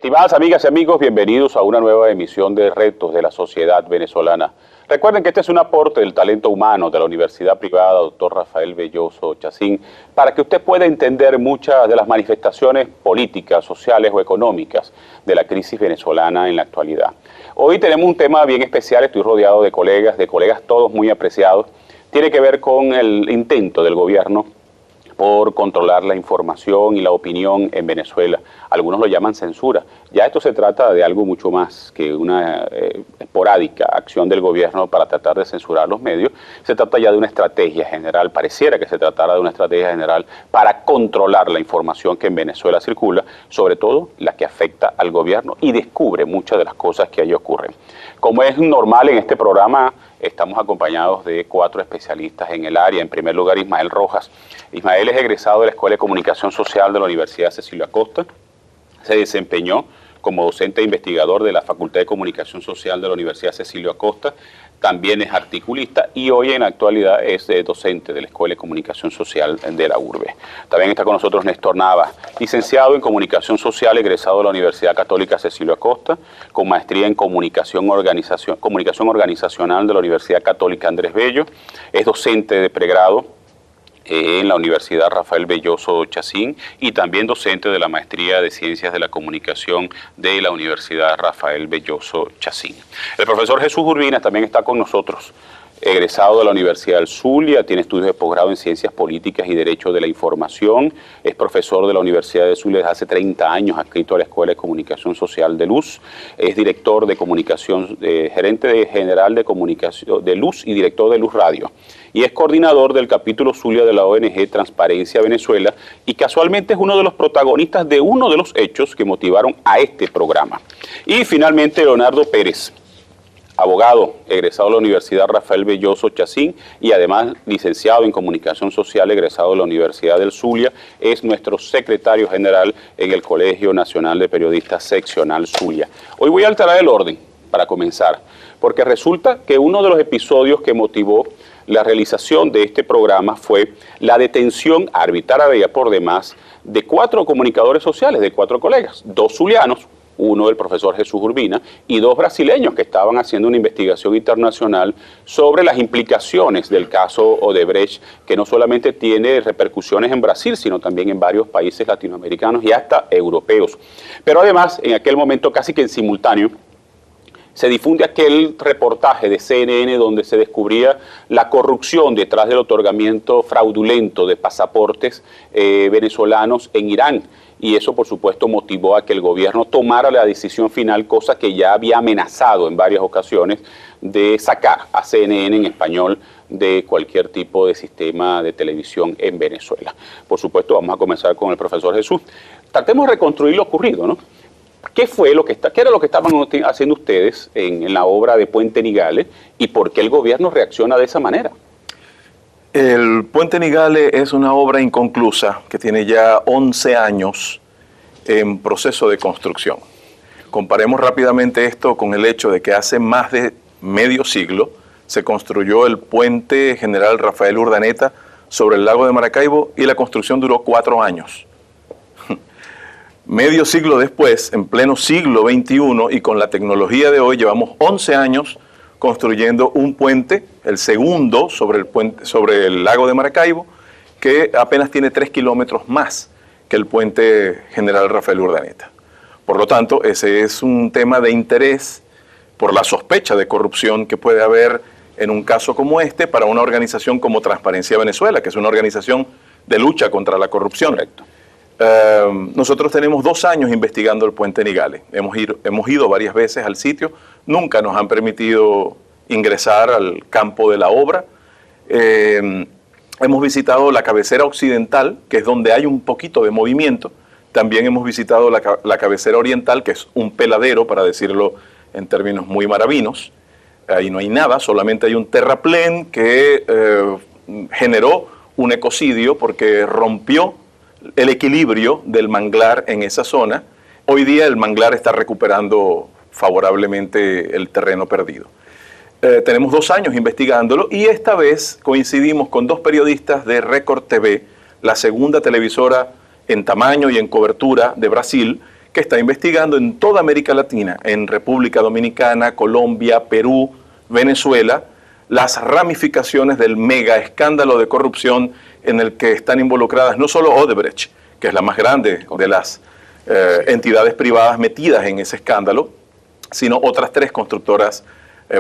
Estimadas amigas y amigos, bienvenidos a una nueva emisión de Retos de la Sociedad Venezolana. Recuerden que este es un aporte del talento humano de la Universidad Privada Dr. Rafael Belloso Chacín para que usted pueda entender muchas de las manifestaciones políticas, sociales o económicas de la crisis venezolana en la actualidad. Hoy tenemos un tema bien especial, estoy rodeado de colegas todos muy apreciados. Tiene que ver con el intento del gobierno por controlar la información y la opinión en Venezuela. Algunos lo llaman censura. Ya esto se trata de algo mucho más que una esporádica acción del gobierno para tratar de censurar los medios. Se trata ya de una estrategia general, pareciera que se tratara de una estrategia general para controlar la información que en Venezuela circula, sobre todo la que afecta al gobierno y descubre muchas de las cosas que allí ocurren. Como es normal en este programa, estamos acompañados de 4 especialistas en el área. En primer lugar, Ismael Rojas. Ismael es egresado de la Escuela de Comunicación Social de la Universidad Cecilio Acosta. Se desempeñó como docente e investigador de la Facultad de Comunicación Social de la Universidad Cecilio Acosta. También es articulista y hoy en la actualidad es docente de la Escuela de Comunicación Social de la URBE. También está con nosotros Néstor Nava, licenciado en Comunicación Social, egresado de la Universidad Católica Cecilio Acosta, con maestría en Comunicación Organizacional de la Universidad Católica Andrés Bello. Es docente de pregrado en la Universidad Rafael Belloso Chacín y también docente de la Maestría de Ciencias de la Comunicación de la Universidad Rafael Belloso Chacín. El profesor Jesús Urbina también está con nosotros, egresado de la Universidad del Zulia, tiene estudios de posgrado en Ciencias Políticas y Derecho de la Información, es profesor de la Universidad del Zulia desde hace 30 años, adscrito a la Escuela de Comunicación Social de Luz, es director de comunicación, gerente general de comunicación de Luz y director de Luz Radio, y es coordinador del capítulo Zulia de la ONG Transparencia Venezuela, y casualmente es uno de los protagonistas de uno de los hechos que motivaron a este programa. Y finalmente Leonardo Pérez, abogado, egresado de la Universidad Rafael Belloso Chacín y además licenciado en Comunicación Social, egresado de la Universidad del Zulia, es nuestro secretario general en el Colegio Nacional de Periodistas Seccional Zulia. Hoy voy a alterar el orden para comenzar, porque resulta que uno de los episodios que motivó la realización de este programa fue la detención arbitraria por demás de 4 comunicadores sociales, de 4 colegas, 2 zulianos, uno del profesor Jesús Urbina, y 2 brasileños que estaban haciendo una investigación internacional sobre las implicaciones del caso Odebrecht, que no solamente tiene repercusiones en Brasil, sino también en varios países latinoamericanos y hasta europeos. Pero además, en aquel momento casi que en simultáneo, se difunde aquel reportaje de CNN donde se descubría la corrupción detrás del otorgamiento fraudulento de pasaportes venezolanos en Irán. Y eso, por supuesto, motivó a que el gobierno tomara la decisión final, cosa que ya había amenazado en varias ocasiones, de sacar a CNN en español de cualquier tipo de sistema de televisión en Venezuela. Por supuesto, vamos a comenzar con el profesor Jesús. Tratemos de reconstruir lo ocurrido, ¿no? ¿Qué era lo que estaban haciendo ustedes en la obra de Puente Nigale y por qué el gobierno reacciona de esa manera? El Puente Nigale es una obra inconclusa que tiene ya 11 años en proceso de construcción. Comparemos rápidamente esto con el hecho de que hace más de medio siglo se construyó el Puente General Rafael Urdaneta sobre el lago de Maracaibo y la construcción duró 4 años. Medio siglo después, en pleno siglo XXI y con la tecnología de hoy, llevamos 11 años construyendo un puente, el segundo sobre el lago de Maracaibo, que apenas tiene 3 kilómetros más que el Puente General Rafael Urdaneta. Por lo tanto, ese es un tema de interés por la sospecha de corrupción que puede haber en un caso como este para una organización como Transparencia Venezuela, que es una organización de lucha contra la corrupción. Correcto. Nosotros tenemos 2 años investigando el Puente Nigale. Hemos ido varias veces al sitio, nunca nos han permitido ingresar al campo de la obra. Hemos visitado la cabecera occidental, que es donde hay un poquito de movimiento. También hemos visitado la cabecera oriental, que es un peladero, para decirlo en términos muy maravinos. Ahí no hay nada, solamente hay un terraplén que generó un ecocidio porque rompió el equilibrio del manglar en esa zona. Hoy día el manglar está recuperando favorablemente el terreno perdido. Tenemos 2 años investigándolo y esta vez coincidimos con 2 periodistas de Record TV, la segunda televisora en tamaño y en cobertura de Brasil, que está investigando en toda América Latina, en República Dominicana, Colombia, Perú, Venezuela, las ramificaciones del mega escándalo de corrupción en el que están involucradas no solo Odebrecht, que es la más grande de las entidades privadas metidas en ese escándalo, sino otras 3 constructoras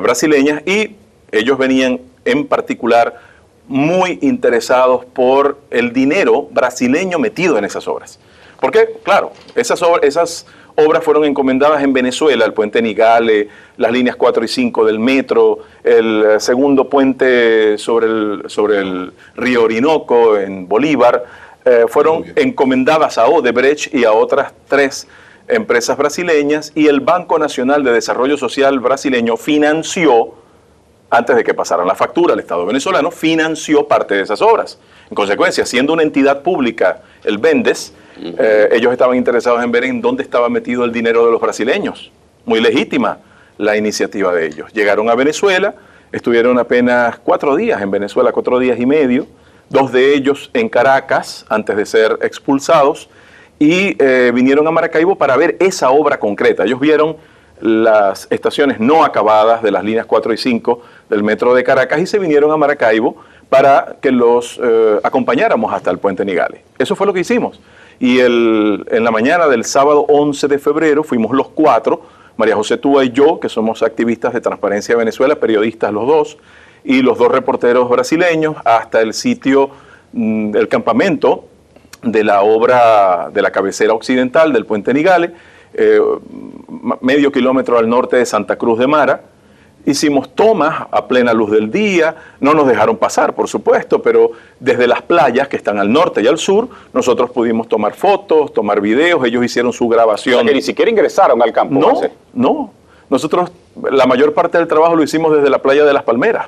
brasileñas, y ellos venían en particular muy interesados por el dinero brasileño metido en esas obras. Porque, claro, esas obras fueron encomendadas en Venezuela, el puente Nigale, las líneas 4 y 5 del metro, el segundo puente sobre el río Orinoco en Bolívar, fueron encomendadas a Odebrecht y a otras 3 empresas brasileñas, y el Banco Nacional de Desarrollo Social brasileño financió, antes de que pasaran la factura al Estado venezolano, financió parte de esas obras. En consecuencia, siendo una entidad pública, el BNDES, ellos estaban interesados en ver en dónde estaba metido el dinero de los brasileños. Muy legítima la iniciativa de ellos. Llegaron a Venezuela, estuvieron apenas 4 días en Venezuela, 4 días y medio, 2 de ellos en Caracas antes de ser expulsados, y vinieron a Maracaibo para ver esa obra concreta. Ellos vieron las estaciones no acabadas de las líneas 4 y 5 del metro de Caracas y se vinieron a Maracaibo para que los acompañáramos hasta el puente Nigale. Eso fue lo que hicimos. Y en la mañana del sábado 11 de febrero fuimos los 4, María José Túa y yo, que somos activistas de Transparencia Venezuela, periodistas los 2, y los 2 reporteros brasileños, hasta el sitio, el campamento de la obra de la cabecera occidental del puente Nigale, medio kilómetro al norte de Santa Cruz de Mara. Hicimos tomas a plena luz del día, no nos dejaron pasar, por supuesto, pero desde las playas que están al norte y al sur, nosotros pudimos tomar fotos, tomar videos, ellos hicieron su grabación. O sea, que ni siquiera ingresaron al campo. No. Nosotros, la mayor parte del trabajo lo hicimos desde la playa de Las Palmeras,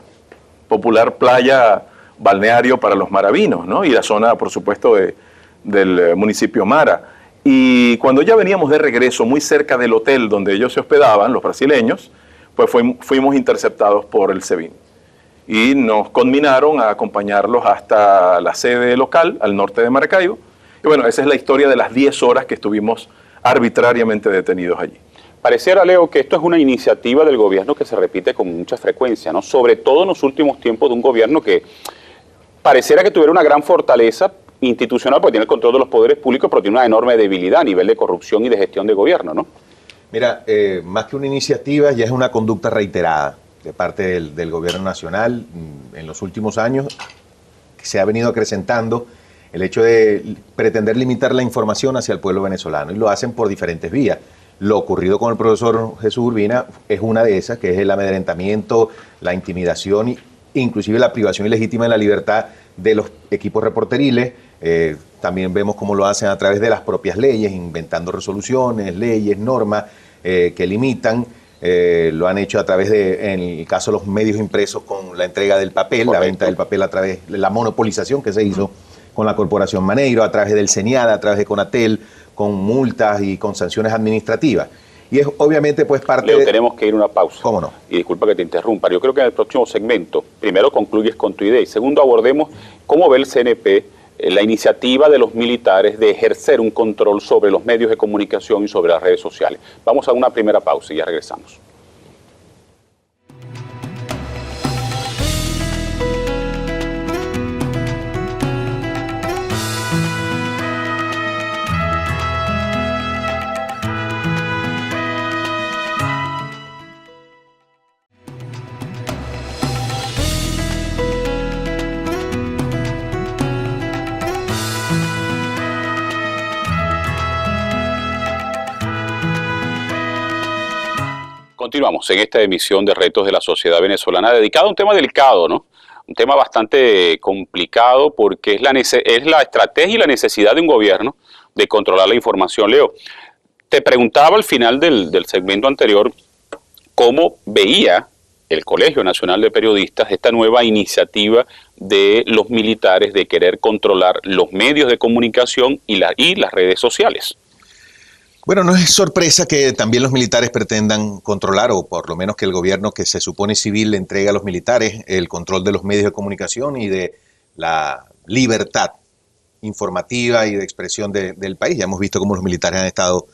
popular playa balneario para los maravinos, ¿no? Y la zona, por supuesto, del municipio Mara. Y cuando ya veníamos de regreso, muy cerca del hotel donde ellos se hospedaban, los brasileños, pues fuimos interceptados por el SEBIN. Y nos conminaron a acompañarlos hasta la sede local, al norte de Maracaibo. Y bueno, esa es la historia de las 10 horas que estuvimos arbitrariamente detenidos allí. Pareciera, Leo, que esto es una iniciativa del gobierno que se repite con mucha frecuencia, ¿no? Sobre todo en los últimos tiempos de un gobierno que pareciera que tuviera una gran fortaleza institucional, porque tiene el control de los poderes públicos, pero tiene una enorme debilidad a nivel de corrupción y de gestión de gobierno, ¿no? Mira, más que una iniciativa, ya es una conducta reiterada de parte del gobierno nacional. En los últimos años se ha venido acrecentando el hecho de pretender limitar la información hacia el pueblo venezolano, y lo hacen por diferentes vías. Lo ocurrido con el profesor Jesús Urbina es una de esas, que es el amedrentamiento, la intimidación e inclusive la privación ilegítima de la libertad de los equipos reporteriles. También vemos cómo lo hacen a través de las propias leyes, inventando resoluciones, leyes, normas que limitan. Lo han hecho a través de, en el caso de los medios impresos, con la entrega del papel, la venta del papel a través de la monopolización que se hizo con la Corporación Maneiro, a través del CENIAD, a través de Conatel, con multas y con sanciones administrativas. Y es obviamente pues parte Leo, tenemos que ir a una pausa. ¿Cómo no? Y disculpa que te interrumpa. Yo creo que en el próximo segmento, primero concluyes con tu idea y segundo abordemos cómo ve el CNP la iniciativa de los militares de ejercer un control sobre los medios de comunicación y sobre las redes sociales. Vamos a una primera pausa y ya regresamos. Continuamos en esta emisión de Retos de la Sociedad Venezolana, dedicada a un tema delicado, ¿no? Un tema bastante complicado porque es la estrategia y la necesidad de un gobierno de controlar la información. Leo, te preguntaba al final del segmento anterior cómo veía el Colegio Nacional de Periodistas esta nueva iniciativa de los militares de querer controlar los medios de comunicación y las redes sociales. Bueno, no es sorpresa que también los militares pretendan controlar, o por lo menos que el gobierno que se supone civil le entregue a los militares el control de los medios de comunicación y de la libertad informativa y de expresión del país. Ya hemos visto cómo los militares han estado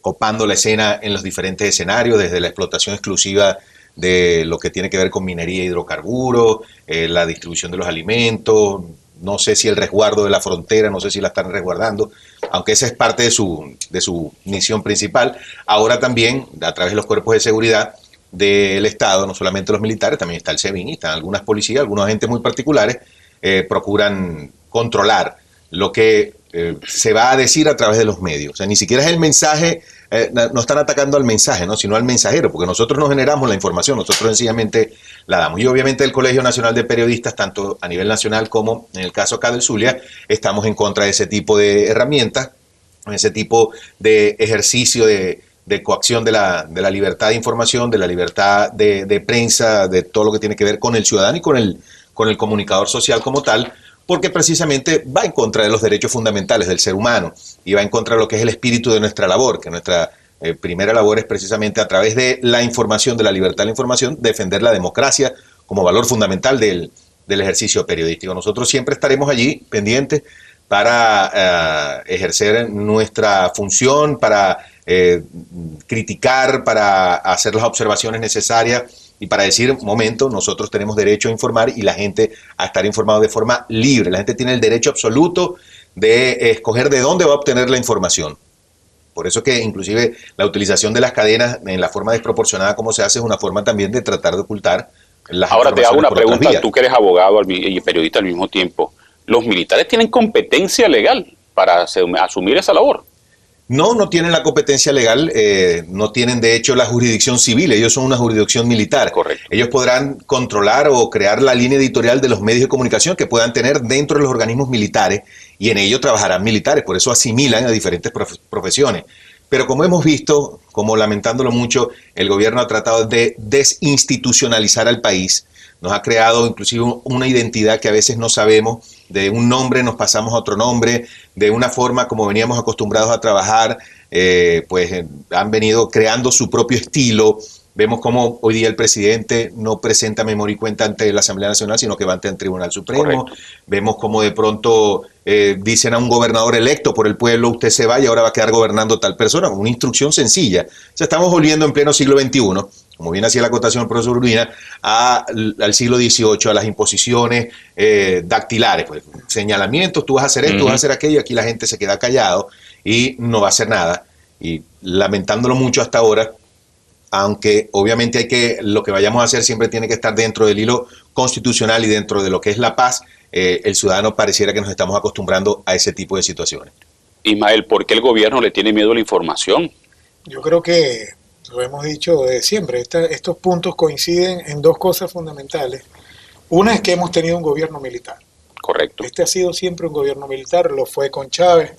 copando la escena en los diferentes escenarios, desde la explotación exclusiva de lo que tiene que ver con minería e hidrocarburos, la distribución de los alimentos, no sé si el resguardo de la frontera, no sé si la están resguardando, aunque esa es parte de su misión principal. Ahora también, a través de los cuerpos de seguridad del Estado, no solamente los militares, también está el SEBIN, están algunas policías, algunos agentes muy particulares, procuran controlar lo que se va a decir a través de los medios. O sea, ni siquiera es el mensaje, no están atacando al mensaje, ¿no?, sino al mensajero, porque nosotros no generamos la información, nosotros sencillamente la damos. Y obviamente el Colegio Nacional de Periodistas, tanto a nivel nacional como en el caso acá del Zulia, estamos en contra de ese tipo de herramientas, ese tipo de ejercicio de coacción de la libertad de información, de la libertad de prensa, de todo lo que tiene que ver con el ciudadano y con el comunicador social como tal, porque precisamente va en contra de los derechos fundamentales del ser humano y va en contra de lo que es el espíritu de nuestra labor, que nuestra primera labor es precisamente a través de la información, de la libertad de la información, defender la democracia como valor fundamental del ejercicio periodístico. Nosotros siempre estaremos allí pendientes para ejercer nuestra función, para criticar, para hacer las observaciones necesarias y para decir, momento, nosotros tenemos derecho a informar y la gente a estar informado de forma libre. La gente tiene el derecho absoluto de escoger de dónde va a obtener la información. Por eso que inclusive la utilización de las cadenas en la forma desproporcionada como se hace es una forma también de tratar de ocultar las Ahora te hago una pregunta, vías. tú que eres abogado y periodista al mismo tiempo. ¿Los militares tienen competencia legal para asumir esa labor? No tienen la competencia legal, no tienen de hecho la jurisdicción civil, ellos son una jurisdicción militar. Correcto. Ellos podrán controlar o crear la línea editorial de los medios de comunicación que puedan tener dentro de los organismos militares y en ello trabajarán militares, por eso asimilan a diferentes profesiones. Pero como hemos visto, como lamentándolo mucho, el gobierno ha tratado de desinstitucionalizar al país, nos ha creado inclusive una identidad que a veces no sabemos, de un nombre nos pasamos a otro nombre, de una forma como veníamos acostumbrados a trabajar, han venido creando su propio estilo. Vemos cómo hoy día el presidente no presenta memoria y cuenta ante la Asamblea Nacional, sino que va ante el Tribunal Supremo. Correcto. Vemos cómo de pronto dicen a un gobernador electo por el pueblo, usted se va y ahora va a quedar gobernando tal persona, con una instrucción sencilla. O sea, estamos volviendo en pleno siglo XXI, como bien hacía la acotación el profesor Urbina, al siglo XVIII, a las imposiciones dactilares, pues, señalamientos, tú vas a hacer esto, tú vas a hacer aquello, aquí la gente se queda callado y no va a hacer nada. Y lamentándolo mucho hasta ahora, aunque obviamente lo que vayamos a hacer siempre tiene que estar dentro del hilo constitucional y dentro de lo que es la paz, el ciudadano pareciera que nos estamos acostumbrando a ese tipo de situaciones. Ismael, ¿por qué el gobierno le tiene miedo a la información? Yo creo que lo hemos dicho de siempre, estos puntos coinciden en dos cosas fundamentales. Una es que hemos tenido un gobierno militar. Correcto. Este ha sido siempre un gobierno militar, lo fue con Chávez,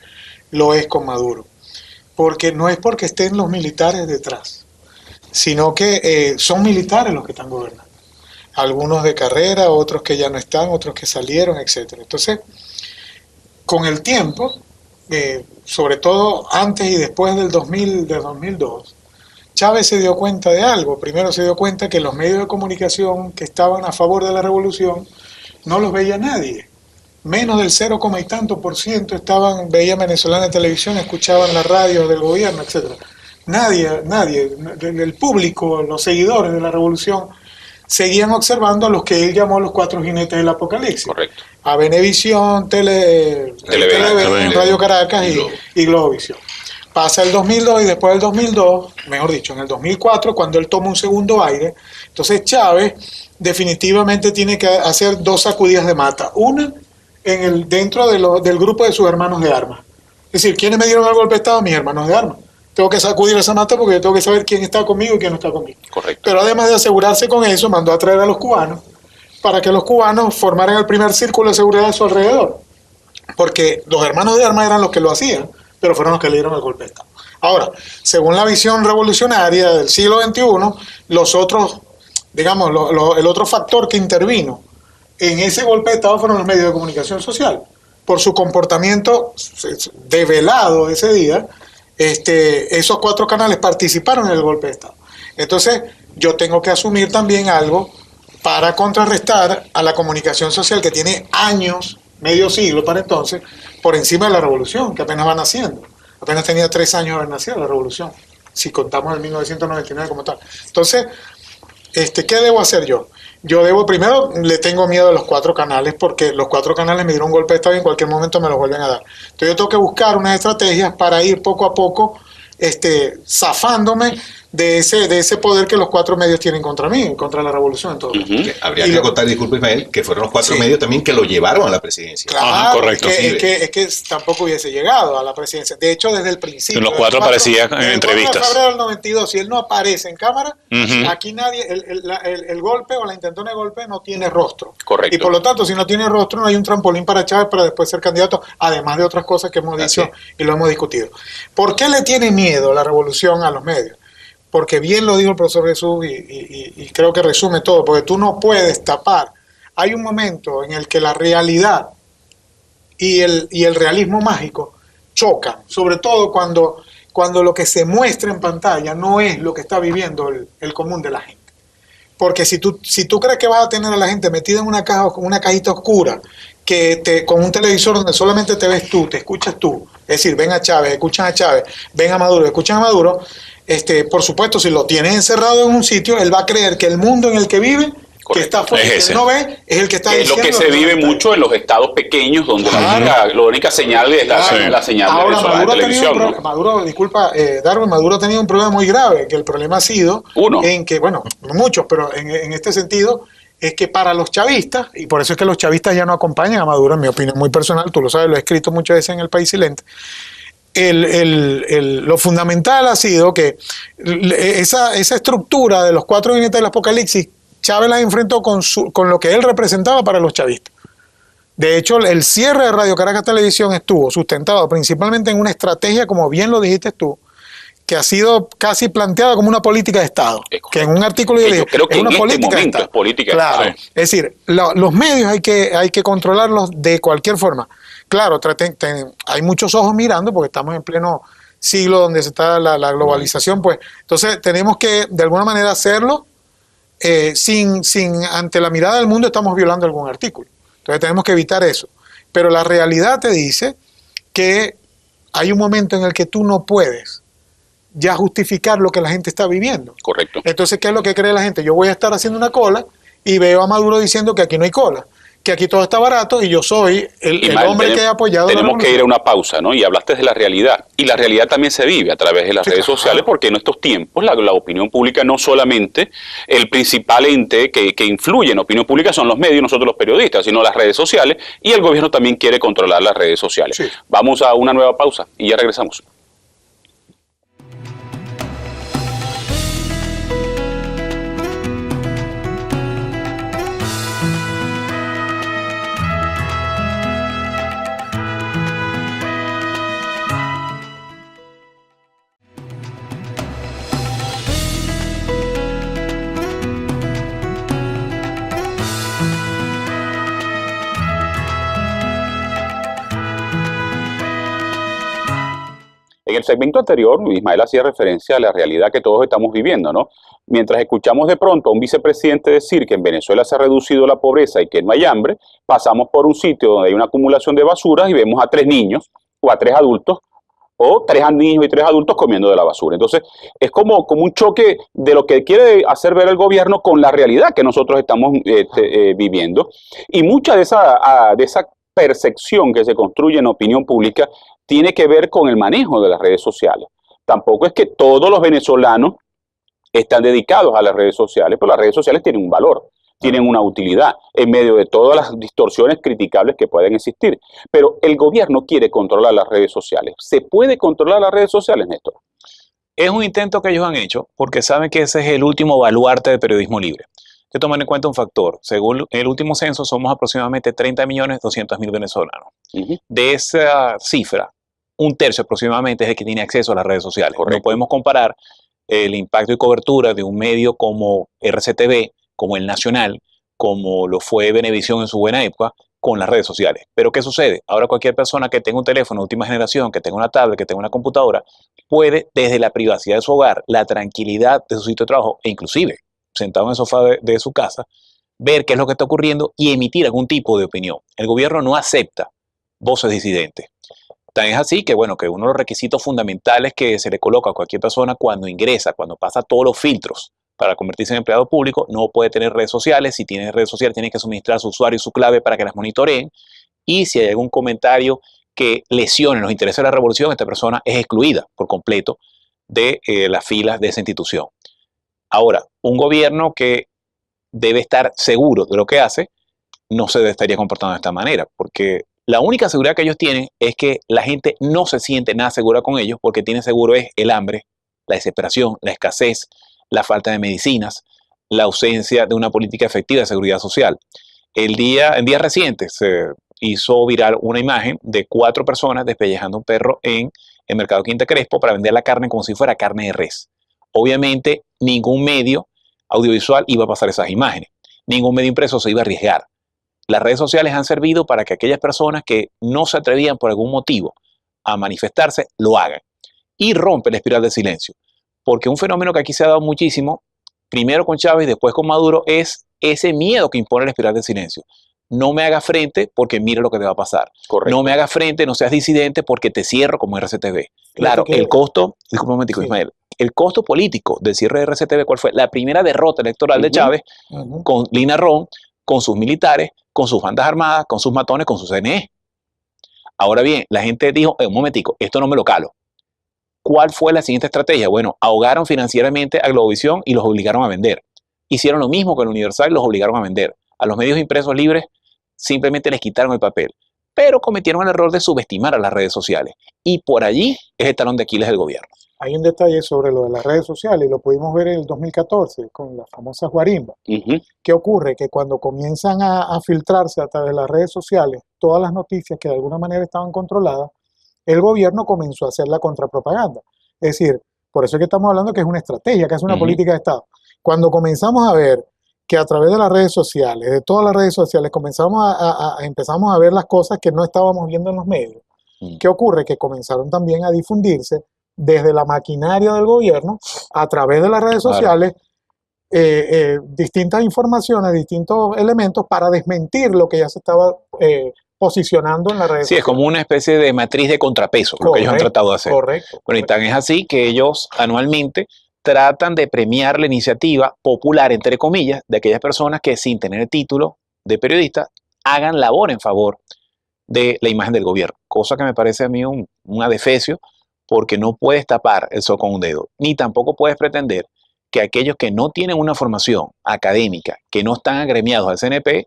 lo es con Maduro. Porque no es porque estén los militares detrás, sino que son militares los que están gobernando. Algunos de carrera, otros que ya no están, otros que salieron, etc. Entonces, con el tiempo, sobre todo antes y después del 2002, Chávez se dio cuenta de algo. Primero se dio cuenta que los medios de comunicación que estaban a favor de la revolución no los veía nadie. Menos del 0, y tanto % veían Venezolana Televisión, escuchaban la radio del gobierno, etc. Nadie, el público, los seguidores de la revolución, seguían observando a los que él llamó los 4 jinetes del apocalipsis. Correcto. A Venevisión, Televen, Radio Caracas y Globovisión. Pasa el 2002 y después del 2002, mejor dicho, en el 2004, cuando él toma un segundo aire, entonces Chávez definitivamente tiene que hacer 2 sacudidas de mata. Una, dentro del grupo de sus hermanos de armas. Es decir, ¿quiénes me dieron el golpe de Estado? Mis hermanos de armas. Tengo que sacudir esa mata porque yo tengo que saber quién está conmigo y quién no está conmigo. Correcto. Pero además de asegurarse con eso, mandó a traer a los cubanos para que los cubanos formaran el primer círculo de seguridad a su alrededor. Porque los hermanos de armas eran los que lo hacían, pero fueron los que le dieron el golpe de Estado. Ahora, según la visión revolucionaria del siglo XXI, los otros, digamos, el otro factor que intervino en ese golpe de Estado fueron los medios de comunicación social. Por su comportamiento develado ese día, esos 4 canales participaron en el golpe de Estado. Entonces, yo tengo que asumir también algo para contrarrestar a la comunicación social que tiene años, medio siglo para entonces, por encima de la revolución, que apenas van haciendo. Apenas tenía 3 años de haber nacido la revolución, si contamos el 1999 como tal. Entonces, ¿qué debo hacer yo? Primero, le tengo miedo a los 4 canales, porque los 4 canales me dieron un golpe de estado y en cualquier momento me los vuelven a dar. Entonces yo tengo que buscar unas estrategias para ir poco a poco zafándome de ese poder que los 4 medios tienen contra mí, contra la revolución en todo. Habría que acotar, disculpe Ismael, que fueron los 4 medios también que lo llevaron a la presidencia. Claro, correcto. Es que tampoco hubiese llegado a la presidencia. De hecho, desde el principio. Los 4 aparecían en entrevistas. En febrero del 92, si él no aparece en cámara, aquí nadie, el golpe o la intentona de golpe no tiene rostro. Correcto. Y por lo tanto, si no tiene rostro, no hay un trampolín para Chávez para después ser candidato, además de otras cosas que hemos dicho y lo hemos discutido. ¿Por qué le tiene miedo la revolución a los medios? Porque bien lo dijo el profesor Jesús y creo que resume todo, porque tú no puedes tapar. Hay un momento en el que la realidad y el realismo mágico chocan, sobre todo cuando lo que se muestra en pantalla no es lo que está viviendo el común de la gente. Porque si tú crees que vas a tener a la gente metida en una caja, una cajita oscura, con un televisor donde solamente te ves tú, te escuchas tú, es decir, ven a Chávez, escuchan a Chávez, ven a Maduro, escuchan a Maduro, por supuesto, si lo tienes encerrado en un sitio, él va a creer que el mundo en el que vive, que está afuera, que él no ve, es el que está diciendo. Es lo que se vive mucho en los estados pequeños, donde la única señal es la señal ahora, de la televisión. Maduro, disculpa, Darwin, Maduro ha tenido un problema muy grave, que el problema ha sido en que, bueno, muchos, pero en este sentido, es que para los chavistas, y por eso es que los chavistas ya no acompañan a Maduro, en mi opinión muy personal, tú lo sabes, lo he escrito muchas veces en El País Silente, lo fundamental ha sido que esa estructura de los 4 jinetes del apocalipsis, Chávez la enfrentó con lo que él representaba para los chavistas. De hecho, el cierre de Radio Caracas Televisión estuvo sustentado principalmente en una estrategia, como bien lo dijiste tú, que ha sido casi planteada como una política de Estado. Que en un artículo yo dije, creo que es una en política este momento de Estado. es política claro. de Estado. Es decir, los medios hay que controlarlos de cualquier forma. Claro, hay muchos ojos mirando porque estamos en pleno siglo donde se está la globalización, pues. Entonces tenemos que de alguna manera hacerlo sin ante la mirada del mundo estamos violando algún artículo. Entonces tenemos que evitar eso. Pero la realidad te dice que hay un momento en el que tú no puedes ya justificar lo que la gente está viviendo. Correcto. Entonces, ¿qué es lo que cree la gente? Yo voy a estar haciendo una cola y veo a Maduro diciendo que aquí no hay cola, que aquí todo está barato y yo soy el hombre que he apoyado la revolución. Tenemos que ir a una pausa, ¿no? Y hablaste de la realidad. Y la realidad también se vive a través de las redes sociales, porque en estos tiempos la opinión pública no solamente el principal ente que influye en la opinión pública son los medios, nosotros los periodistas, sino las redes sociales, y el gobierno también quiere controlar las redes sociales. Sí. Vamos a una nueva pausa y ya regresamos. En el segmento anterior, Ismael hacía referencia a la realidad que todos estamos viviendo, ¿no? Mientras escuchamos de pronto a un vicepresidente decir que en Venezuela se ha reducido la pobreza y que no hay hambre, pasamos por un sitio donde hay una acumulación de basuras y vemos a 3 niños o a 3 adultos, o 3 niños y 3 adultos comiendo de la basura. Entonces, es como un choque de lo que quiere hacer ver el gobierno con la realidad que nosotros estamos viviendo. Y mucha de esa percepción que se construye en opinión pública tiene que ver con el manejo de las redes sociales. Tampoco es que todos los venezolanos están dedicados a las redes sociales, pero las redes sociales tienen un valor, tienen una utilidad en medio de todas las distorsiones criticables que pueden existir. Pero el gobierno quiere controlar las redes sociales. ¿Se puede controlar las redes sociales, Néstor? Es un intento que ellos han hecho porque saben que ese es el último baluarte del periodismo libre. Hay que tomar en cuenta un factor. Según el último censo, somos aproximadamente 30.200.000 venezolanos. De esa cifra, 1/3 aproximadamente es el que tiene acceso a las redes sociales. Correcto. No podemos comparar el impacto y cobertura de un medio como RCTV, como El Nacional, como lo fue Venevisión en su buena época, con las redes sociales. Pero ¿qué sucede? Ahora cualquier persona que tenga un teléfono de última generación, que tenga una tablet, que tenga una computadora, puede desde la privacidad de su hogar, la tranquilidad de su sitio de trabajo e inclusive sentado en el sofá de su casa, ver qué es lo que está ocurriendo y emitir algún tipo de opinión. El gobierno no acepta voces disidentes. Tan es así que, bueno, que uno de los requisitos fundamentales que se le coloca a cualquier persona cuando ingresa, cuando pasa todos los filtros para convertirse en empleado público, no puede tener redes sociales. Si tiene redes sociales, tiene que suministrar su usuario y su clave para que las monitoreen. Y si hay algún comentario que lesione los intereses de la revolución, esta persona es excluida por completo de las filas de esa institución. Ahora, un gobierno que debe estar seguro de lo que hace, no se estaría comportando de esta manera, porque la única seguridad que ellos tienen es que la gente no se siente nada segura con ellos, porque tiene seguro es el hambre, la desesperación, la escasez, la falta de medicinas, la ausencia de una política efectiva de seguridad social. En días recientes se hizo viral una imagen de 4 personas despellejando un perro en el mercado Quinta Crespo para vender la carne como si fuera carne de res. Obviamente, ningún medio audiovisual iba a pasar esas imágenes. Ningún medio impreso se iba a arriesgar. Las redes sociales han servido para que aquellas personas que no se atrevían por algún motivo a manifestarse, lo hagan. Y rompe la espiral del silencio. Porque un fenómeno que aquí se ha dado muchísimo, primero con Chávez y después con Maduro, es ese miedo que impone la espiral del silencio. No me hagas frente porque mira lo que te va a pasar. Correcto. No me hagas frente, no seas disidente porque te cierro como RCTV. Claro, el costo, disculpa un momentico, sí. Ismael, el costo político del cierre de RCTV, ¿cuál fue? La primera derrota electoral de Chávez con Lina Ron, con sus militares, con sus bandas armadas, con sus matones, con sus CNE. Ahora bien, la gente dijo, un momentico, esto no me lo calo. ¿Cuál fue la siguiente estrategia? Bueno, ahogaron financieramente a Globovisión y los obligaron a vender. Hicieron lo mismo con el Universal y los obligaron a vender. A los medios impresos libres simplemente les quitaron el papel. Pero cometieron el error de subestimar a las redes sociales. Y por allí es el talón de Aquiles del gobierno. Hay un detalle sobre lo de las redes sociales, y lo pudimos ver en el 2014 con las famosas guarimbas. ¿Qué ocurre? Que cuando comienzan a filtrarse a través de las redes sociales todas las noticias que de alguna manera estaban controladas, el gobierno comenzó a hacer la contrapropaganda. Es decir, por eso es que estamos hablando que es una estrategia, que es una política de Estado. Cuando comenzamos a ver que a través de las redes sociales, de todas las redes sociales, empezamos a ver las cosas que no estábamos viendo en los medios. ¿Qué ocurre? Que comenzaron también a difundirse desde la maquinaria del gobierno, a través de las redes sociales, distintas informaciones, distintos elementos para desmentir lo que ya se estaba posicionando en las redes sociales. Sí, es como una especie de matriz de contrapeso, lo que ellos han tratado de hacer. Correcto. Bueno, y tan es así que ellos anualmente tratan de premiar la iniciativa popular, entre comillas, de aquellas personas que sin tener el título de periodista hagan labor en favor de la imagen del gobierno, cosa que me parece a mí un adefesio, porque no puedes tapar el sol con un dedo, ni tampoco puedes pretender que aquellos que no tienen una formación académica, que no están agremiados al CNP,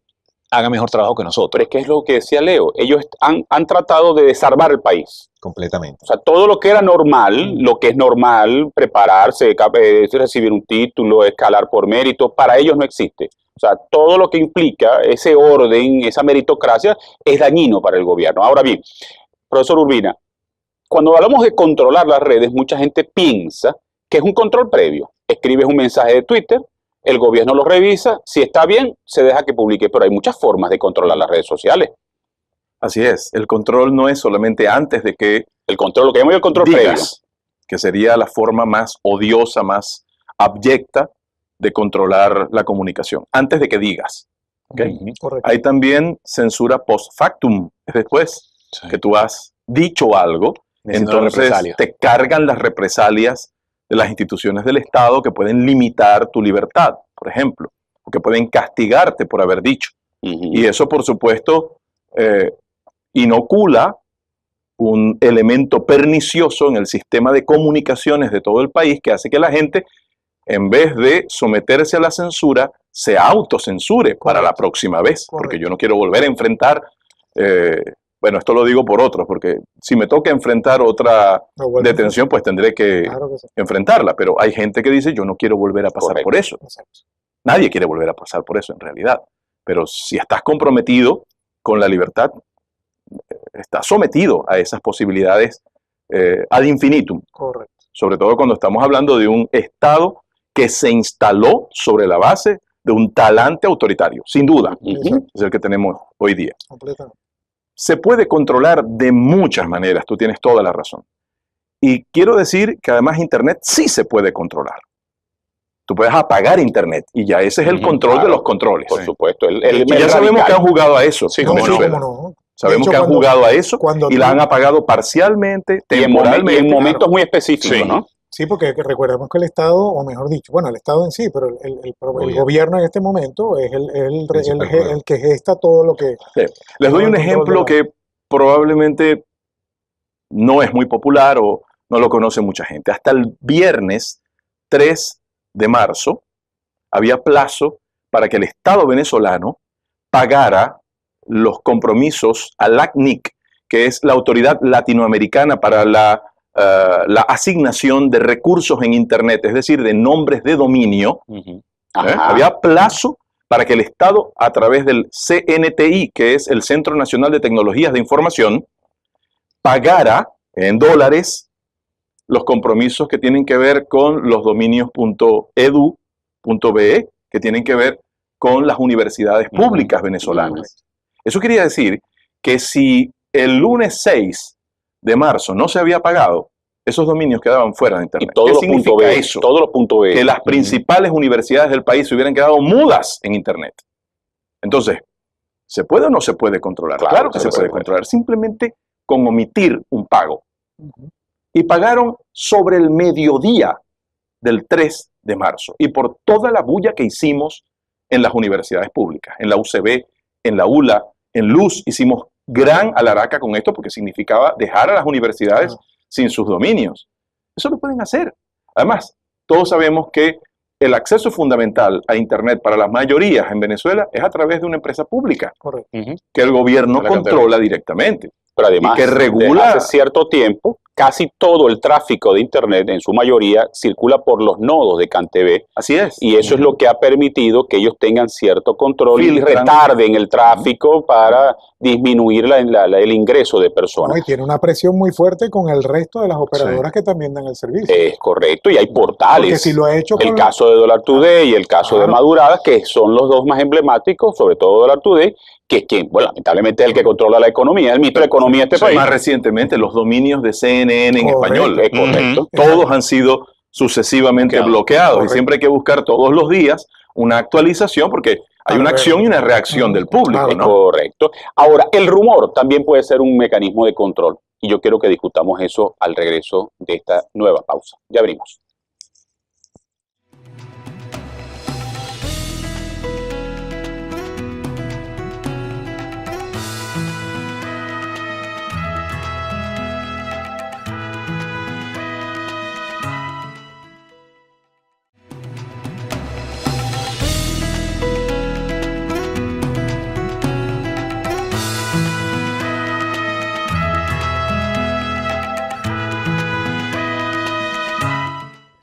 hagan mejor trabajo que nosotros. Pero es que es lo que decía Leo, ellos han tratado de desarmar el país. Completamente. O sea, todo lo que era normal, lo que es normal, prepararse, recibir un título, escalar por mérito, para ellos no existe. O sea, todo lo que implica ese orden, esa meritocracia, es dañino para el gobierno. Ahora bien, profesor Urbina, cuando hablamos de controlar las redes, mucha gente piensa que es un control previo. Escribes un mensaje de Twitter, el gobierno lo revisa, si está bien, se deja que publique, pero hay muchas formas de controlar las redes sociales. Así es, el control no es solamente antes de que el control, lo que llamo yo el control previo, que sería la forma más odiosa, más abyecta de controlar la comunicación, antes de que digas. ¿Okay? Hay también censura post factum, es después que tú has dicho algo, entonces te cargan las represalias de las instituciones del Estado que pueden limitar tu libertad, por ejemplo, o que pueden castigarte por haber dicho. Y eso, por supuesto, inocula un elemento pernicioso en el sistema de comunicaciones de todo el país que hace que la gente, en vez de someterse a la censura, se autocensure para la próxima vez, porque yo no quiero volver a enfrentar, bueno, esto lo digo por otros, porque si me toca enfrentar otra detención, pues tendré que enfrentarla, pero hay gente que dice, yo no quiero volver a pasar por eso. Nadie quiere volver a pasar por eso en realidad, pero si estás comprometido con la libertad, estás sometido a esas posibilidades ad infinitum. Correcto. Sobre todo cuando estamos hablando de un Estado que se instaló sobre la base de un talante autoritario, sin duda, es el que tenemos hoy día. Completamente. Se puede controlar de muchas maneras, tú tienes toda la razón. Y quiero decir que además Internet sí se puede controlar. Tú puedes apagar Internet y ya ese es el control de los controles. Por supuesto. Ya sabemos que han jugado a eso. Sí, ¿cómo no? Sabemos De hecho, que han cuando- jugado a eso cuando y la tú- han apagado parcialmente, Y temporalmente. en momentos muy específicos, Sí. ¿no? Sí, porque recordemos que el Estado, o mejor dicho, bueno, el Estado en sí, pero el gobierno en este momento es Principal jugador. el que gesta todo lo que... Sí. Les doy todo un el control ejemplo de la- que probablemente no es muy popular o no lo conoce mucha gente. Hasta el viernes 3 de marzo había plazo para que el Estado venezolano pagara los compromisos a la ACNIC, que es la Autoridad Latinoamericana para la asignación de recursos en Internet, es decir, de nombres de dominio. Ujú. Ajá. Había plazo para que el Estado, a través del CNTI, que es el Centro Nacional de Tecnologías de Información, pagara en dólares los compromisos que tienen que ver con los dominios .edu.be, que tienen que ver con las universidades públicas venezolanas. Eso quería decir que si el lunes 6 de marzo no se había pagado, esos dominios quedaban fuera de Y Internet. todos ¿Qué los significa puntos B, eso? todos los puntos B. Que las principales universidades del país se hubieran quedado mudas en Internet. Entonces, ¿se puede o no se puede controlar? Claro que se puede controlar, simplemente con omitir un pago. Y pagaron sobre el mediodía del 3 de marzo. Y por toda la bulla que hicimos en las universidades públicas, en la UCB, en la ULA, en Luz, hicimos gran alaraca con esto porque significaba dejar a las universidades sin sus dominios. Eso lo pueden hacer. Además, todos sabemos que el acceso fundamental a Internet para las mayorías en Venezuela es a través de una empresa pública Correcto. que el gobierno La controla directamente. Pero además, Y que regula- desde hace cierto tiempo, casi todo el tráfico de Internet, en su mayoría, circula por los nodos de CanTV. Así es. Y eso es lo que ha permitido que ellos tengan cierto control y Filtran. retarden el tráfico para disminuir el ingreso de ¿No? personas. Y tiene una presión muy fuerte con el resto de las operadoras que también dan el servicio. Es correcto, y hay portales. Porque si lo ha hecho El con- caso de Dollar Today y el caso de Claro. Maduradas, que son los dos más emblemáticos, sobre todo Dollar Today, que es quien, bueno, lamentablemente es el que controla la economía, el ministro de Economía de este país. Más recientemente, los dominios de CNN en Correcto. español. Es correcto. Todos han sido sucesivamente bloqueados. Correcto. Y siempre hay que buscar todos los días una actualización porque hay una acción y una reacción del público, Es ¿no? correcto. Ahora, el rumor también puede ser un mecanismo de control. Y yo quiero que discutamos eso al regreso de esta nueva pausa. Ya abrimos.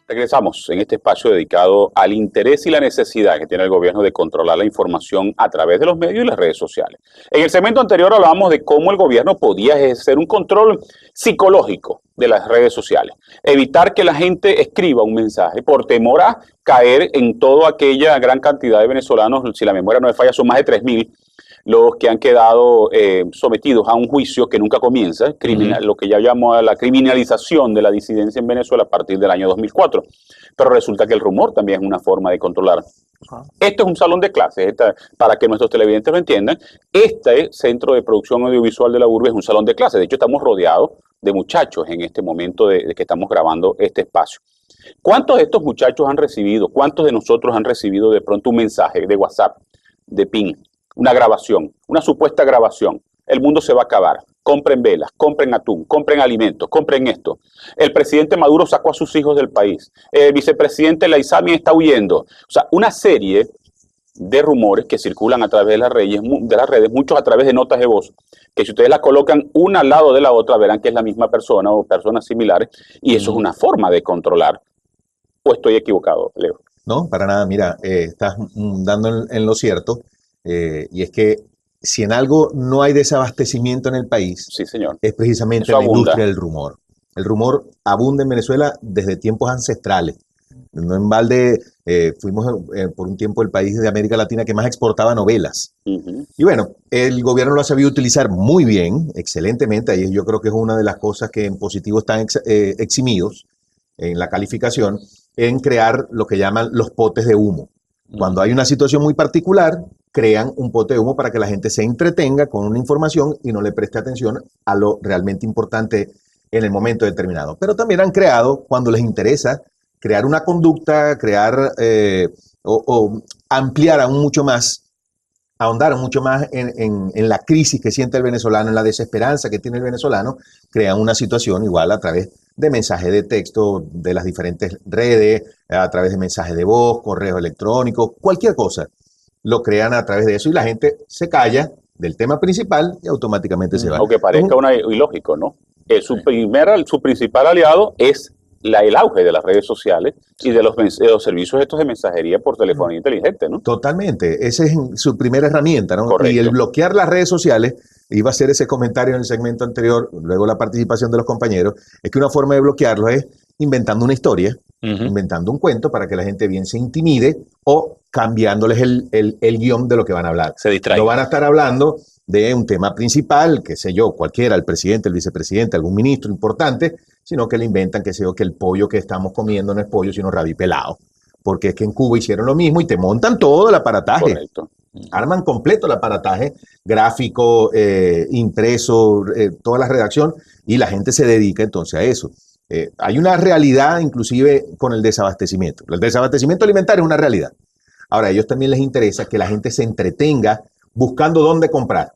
Regresamos en este espacio dedicado al interés y la necesidad que tiene el gobierno de controlar la información a través de los medios y las redes sociales. En el segmento anterior hablábamos de cómo el gobierno podía ejercer un control psicológico de las redes sociales, evitar que la gente escriba un mensaje por temor a caer en toda aquella gran cantidad de venezolanos, si la memoria no me falla, son más de 3.000 los que han quedado sometidos a un juicio que nunca comienza, lo que ya llamamos la criminalización de la disidencia en Venezuela a partir del año 2004. Pero resulta que el rumor también es una forma de controlar. Esto es un salón de clases, para que nuestros televidentes lo entiendan. Este centro de producción audiovisual de la urbe es un salón de clases. De hecho, estamos rodeados de muchachos en este momento de que estamos grabando este espacio. ¿Cuántos de estos muchachos han recibido, cuántos de nosotros han recibido de pronto un mensaje de WhatsApp, de PIN, una grabación, una supuesta grabación? El mundo se va a acabar. Compren velas, compren atún, compren alimentos, compren esto. El presidente Maduro sacó a sus hijos del país. El vicepresidente Laizami está huyendo. O sea, una serie de rumores que circulan a través de las redes, muchos a través de notas de voz, que si ustedes las colocan una al lado de la otra, verán que es la misma persona o personas similares, y eso es una forma de controlar. ¿O estoy equivocado, Leo? No, para nada. Mira, estás dando en lo cierto, y es que si en algo no hay desabastecimiento en el país, Sí, señor. es precisamente Eso la abunda. industria del rumor. El rumor abunda en Venezuela desde tiempos ancestrales. No en balde, fuimos por un tiempo el país de América Latina que más exportaba novelas. Ujú. Y bueno, el gobierno lo ha sabido utilizar muy bien, excelentemente. Ahí yo creo que es una de las cosas que en positivo están eximidos en la calificación, en crear lo que llaman los potes de humo. Cuando hay una situación muy particular, crean un pote de humo para que la gente se entretenga con una información y no le preste atención a lo realmente importante en el momento determinado. Pero también han creado, cuando les interesa, crear una conducta, crear o ampliar aún mucho más, ahondar mucho más en la crisis que siente el venezolano, en la desesperanza que tiene el venezolano, crean una situación igual a través de mensajes de texto de las diferentes redes, a través de mensajes de voz, correos electrónicos, cualquier cosa. Lo crean a través de eso y la gente se calla del tema principal y automáticamente se va. Aunque parezca ilógico, ¿no? Su principal aliado es el auge de las redes sociales y de los servicios estos de mensajería por telefonía inteligente, ¿no? Totalmente. Esa es su primera herramienta, ¿no? Correcto. Y el bloquear las redes sociales, iba a hacer ese comentario en el segmento anterior, luego la participación de los compañeros, es que una forma de bloquearlo es inventando una historia, inventando un cuento para que la gente bien se intimide o cambiándoles el guión de lo que van a hablar. Se distraiga. No van a estar hablando de un tema principal, qué sé yo, cualquiera, el presidente, el vicepresidente, algún ministro importante, sino que le inventan, qué sé yo, que el pollo que estamos comiendo no es pollo, sino rabipelado. Porque es que en Cuba hicieron lo mismo y te montan todo el aparataje. Correcto. Arman completo el aparataje gráfico, impreso, toda la redacción, y la gente se dedica entonces a eso. Hay una realidad inclusive con el desabastecimiento. El desabastecimiento alimentario es una realidad. Ahora, a ellos también les interesa que la gente se entretenga buscando dónde comprar.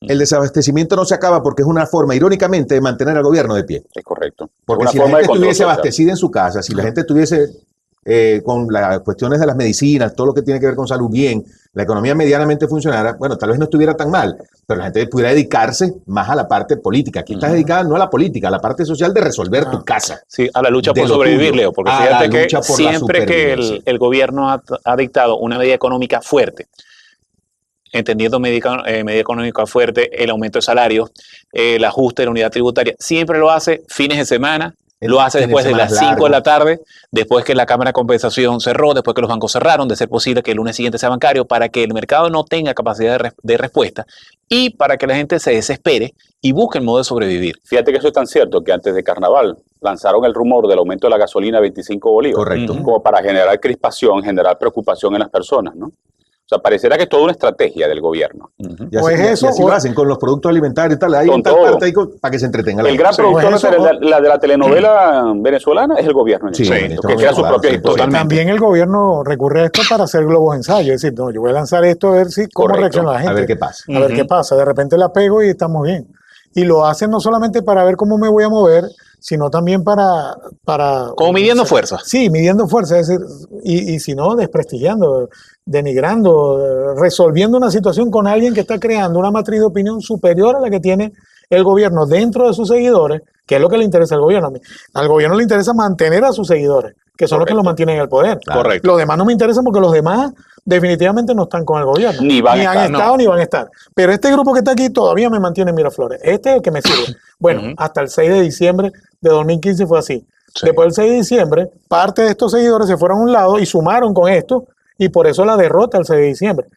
El desabastecimiento no se acaba porque es una forma, irónicamente, de mantener al gobierno de pie. Es correcto. Porque Una si la forma gente de control estuviese social. abastecida en su casa, si la gente estuviese con las cuestiones de las medicinas, todo lo que tiene que ver con salud bien, la economía medianamente funcionara, bueno, tal vez no estuviera tan mal, pero la gente pudiera dedicarse más a la parte política. Aquí estás dedicada no a la política, a la parte social de resolver tu casa. Sí, a la lucha De por lo sobrevivir, tuyo. Leo, porque A la fíjate que lucha por la siempre que supervivencia. el gobierno ha dictado una medida económica fuerte, entendiendo medida económica fuerte, el aumento de salarios, el ajuste de la unidad tributaria, siempre lo hace fines de semana, lo hace después de las 5 de la tarde, después que la Cámara de Compensación cerró, después que los bancos cerraron, de ser posible que el lunes siguiente sea bancario, para que el mercado no tenga capacidad de respuesta y para que la gente se desespere y busque el modo de sobrevivir. Fíjate que eso es tan cierto que antes de Carnaval lanzaron el rumor del aumento de la gasolina a 25 bolívares. Correcto. Como para generar crispación, generar preocupación en las personas, ¿no? O sea, pareciera que es toda una estrategia del gobierno. Y O así, es eso, y así o- lo hacen con los productos alimentarios y tal. Hay Con en tal todo. parte ahí para que se entretenga la El gente. gran Sí. productor eso, de la telenovela venezolana es el gobierno en Sí, este en momento, este que crea momento, su claro, propia sí, historia. totalmente. También el gobierno recurre a esto para hacer globos ensayos. Es decir, no, yo voy a lanzar esto a ver cómo Correcto. reacciona la gente. A ver qué pasa. A ver qué pasa. De repente la pego y estamos bien. Y lo hacen no solamente para ver cómo me voy a mover, sino también para Como midiendo fuerzas. Sí, midiendo fuerzas. Es decir, y si no, desprestigiando, denigrando, resolviendo una situación con alguien que está creando una matriz de opinión superior a la que tiene el gobierno dentro de sus seguidores, que es lo que le interesa al gobierno. Al gobierno le interesa mantener a sus seguidores, que son los que lo mantienen en el poder. Claro. Correcto. Los demás no me interesan porque los demás definitivamente no están con el gobierno. Ni van a han estar, estado no. ni van a estar. Pero este grupo que está aquí todavía me mantiene en Miraflores. Este es el que me sirve. Bueno, hasta el 6 de diciembre de 2015 fue así. Sí. Después del 6 de diciembre, parte de estos seguidores se fueron a un lado y sumaron con esto, y por eso la derrota el 6 de diciembre.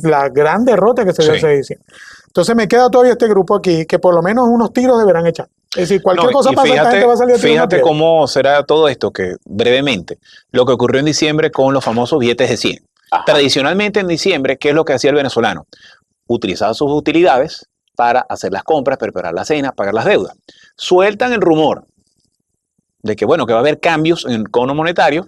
La gran derrota que se dio el Sí. 6 de diciembre. Entonces me queda todavía este grupo aquí, que por lo menos unos tiros deberán echar. Es decir, cualquier No, cosa y pasa, esta gente va a salir a tirar una fíjate piedra. cómo será todo esto, que brevemente, lo que ocurrió en diciembre con los famosos billetes de 100. Ajá. Tradicionalmente en diciembre, ¿qué es lo que hacía el venezolano? Utilizaba sus utilidades para hacer las compras, preparar la cena, pagar las deudas. Sueltan el rumor de que, bueno, que va a haber cambios en el cono monetario,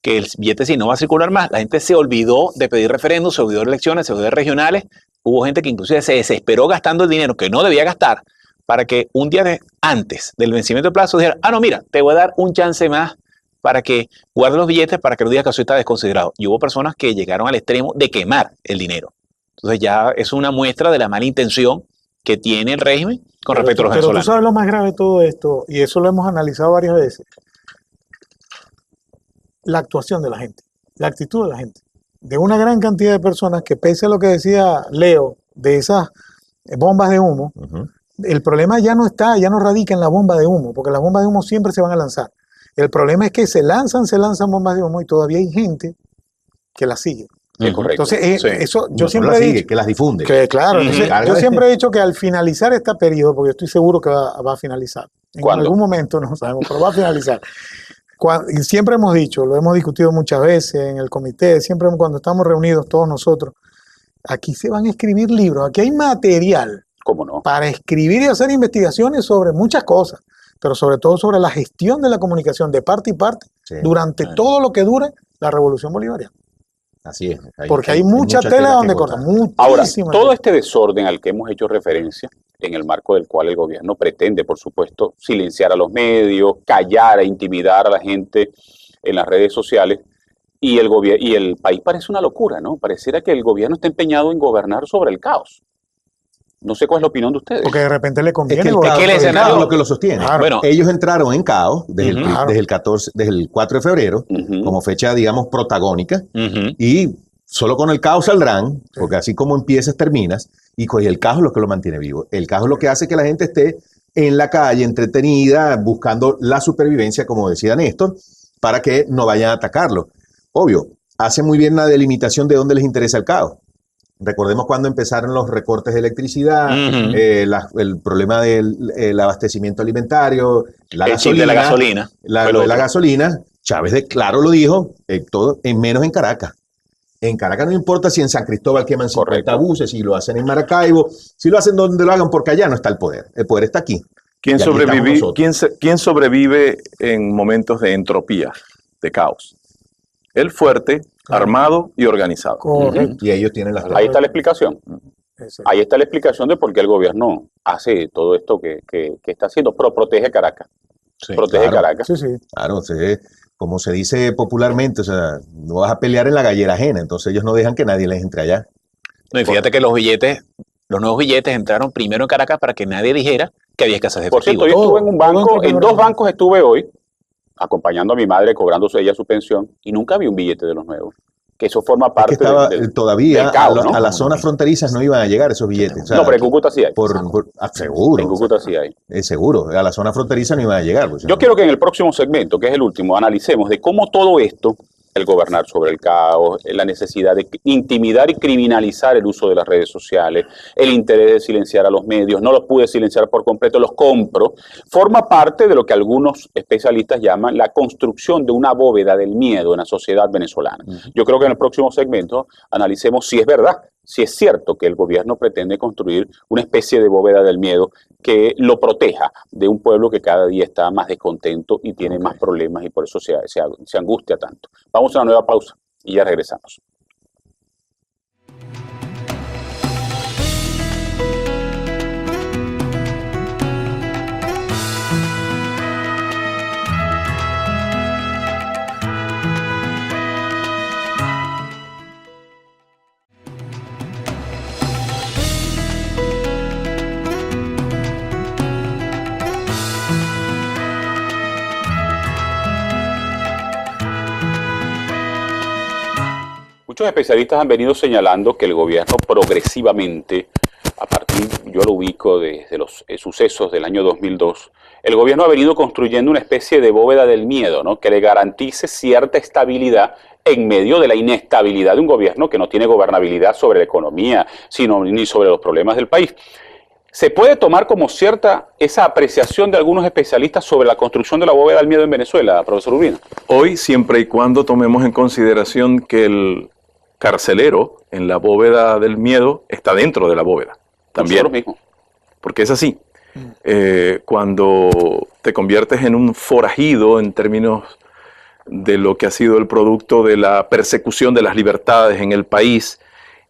que el billete sí no va a circular más. La gente se olvidó de pedir referéndum, se olvidó de elecciones, se olvidó de regionales. Hubo gente que inclusive se desesperó gastando el dinero que no debía gastar para que un día antes del vencimiento de plazo dijera, no, mira, te voy a dar un chance más para que guardes los billetes para que no digas que eso está desconsiderado. Y hubo personas que llegaron al extremo de quemar el dinero. Entonces ya es una muestra de la mala intención que tiene el régimen con respecto a los Pero tú venezolanos. sabes lo más grave de todo esto, y eso lo hemos analizado varias veces. La actuación de la gente, la actitud de la gente. De una gran cantidad de personas que, pese a lo que decía Leo, de esas bombas de humo, el problema ya no radica en la bomba de humo, porque las bombas de humo siempre se van a lanzar. El problema es que se lanzan bombas de humo y todavía hay gente que las sigue. Es correcto. Entonces, Sí. eso yo No siempre las he sigue, dicho. que las difunde. Que, claro, entonces, Carga yo de- siempre he dicho que al finalizar este periodo, porque yo estoy seguro que va a finalizar, en ¿Cuándo? algún momento, no sabemos, pero va a finalizar. Y siempre hemos dicho, lo hemos discutido muchas veces en el comité, siempre cuando estamos reunidos todos nosotros, aquí se van a escribir libros, aquí hay material ¿Cómo no? para escribir y hacer investigaciones sobre muchas cosas, pero sobre todo sobre la gestión de la comunicación de parte y parte Sí, durante todo lo que dure la revolución bolivariana. así es. Porque hay mucha tela donde que cortar, Ahora, muchísima todo tela. este desorden al que hemos hecho referencia, en el marco del cual el gobierno pretende, por supuesto, silenciar a los medios, callar e intimidar a la gente en las redes sociales, y el país parece una locura, ¿no? Pareciera que el gobierno está empeñado en gobernar sobre el caos. No sé cuál es la opinión de ustedes. Porque de repente le Es conviene. que el gobernar caos, el sobre el escenario- caos es lo que lo sostiene. Claro. Bueno, Ellos entraron en caos desde, Ujú. desde el 4 de febrero, Ujú. como fecha, digamos, protagónica, ujú. y solo con el caos saldrán, porque así como empiezas, terminas, y el caos es lo que lo mantiene vivo. El caos es lo que hace que la gente esté en la calle, entretenida, buscando la supervivencia, como decía Néstor, para que no vayan a atacarlo. Obvio, hace muy bien la delimitación de dónde les interesa el caos. Recordemos cuando empezaron los recortes de electricidad, Ujú. el problema del abastecimiento alimentario, la El chip de la gasolina. fue lo de la otro. gasolina. Chávez de claro lo dijo, todo, en menos en Caracas. En Caracas no importa si en San Cristóbal queman 50 Correcto. buses, si lo hacen en Maracaibo, si lo hacen donde lo hagan, porque allá no está el poder está aquí. ¿Quién, Y aquí estamos nosotros. quién sobrevive en momentos de entropía, de caos? El fuerte, armado y organizado. Correcto. Y ellos tienen las Ahí está la explicación. Exacto. Ahí está la explicación de por qué el gobierno hace todo esto que está haciendo, pero protege Caracas. Sí. Protege claro. Caracas. Sí, sí. Claro, como se dice popularmente, o sea, no vas a pelear en la gallera ajena, entonces ellos no dejan que nadie les entre allá. No, y fíjate que los nuevos billetes entraron primero en Caracas para que nadie dijera que había escasez de Por cierto, efectivo. yo estuve en un banco, todo en entra dos primero. bancos estuve hoy, acompañando a mi madre, cobrando ella su pensión, y nunca vi un billete de los nuevos. Que eso forma Es parte que estaba todavía del caos, ¿no? a las zonas fronterizas no iban a llegar esos billetes. O sea, No, pero en Cúcuta sí hay. seguro. En Cúcuta sí hay. Seguro, a la zona fronteriza no iban a llegar. Pues, Yo quiero que en el próximo segmento, que es el último, analicemos de cómo todo esto, el gobernar sobre el caos, la necesidad de intimidar y criminalizar el uso de las redes sociales, el interés de silenciar a los medios, no los pude silenciar por completo, los compro, forma parte de lo que algunos especialistas llaman la construcción de una bóveda del miedo en la sociedad venezolana. Yo creo que en el próximo segmento analicemos si es verdad, si es cierto que el gobierno pretende construir una especie de bóveda del miedo que lo proteja de un pueblo que cada día está más descontento y tiene más problemas y por eso se angustia tanto. Vamos a una nueva pausa y ya regresamos. Muchos especialistas han venido señalando que el gobierno progresivamente, a partir, yo lo ubico desde los sucesos del año 2002, el gobierno ha venido construyendo una especie de bóveda del miedo, ¿no? Que le garantice cierta estabilidad en medio de la inestabilidad de un gobierno que no tiene gobernabilidad sobre la economía, ni sobre los problemas del país. ¿Se puede tomar como cierta esa apreciación de algunos especialistas sobre la construcción de la bóveda del miedo en Venezuela, profesor Urbina? Hoy, siempre y cuando tomemos en consideración que el carcelero en la bóveda del miedo está dentro de la bóveda. También. Nosotros mismos. Porque es así. Cuando te conviertes en un forajido en términos de lo que ha sido el producto de la persecución de las libertades en el país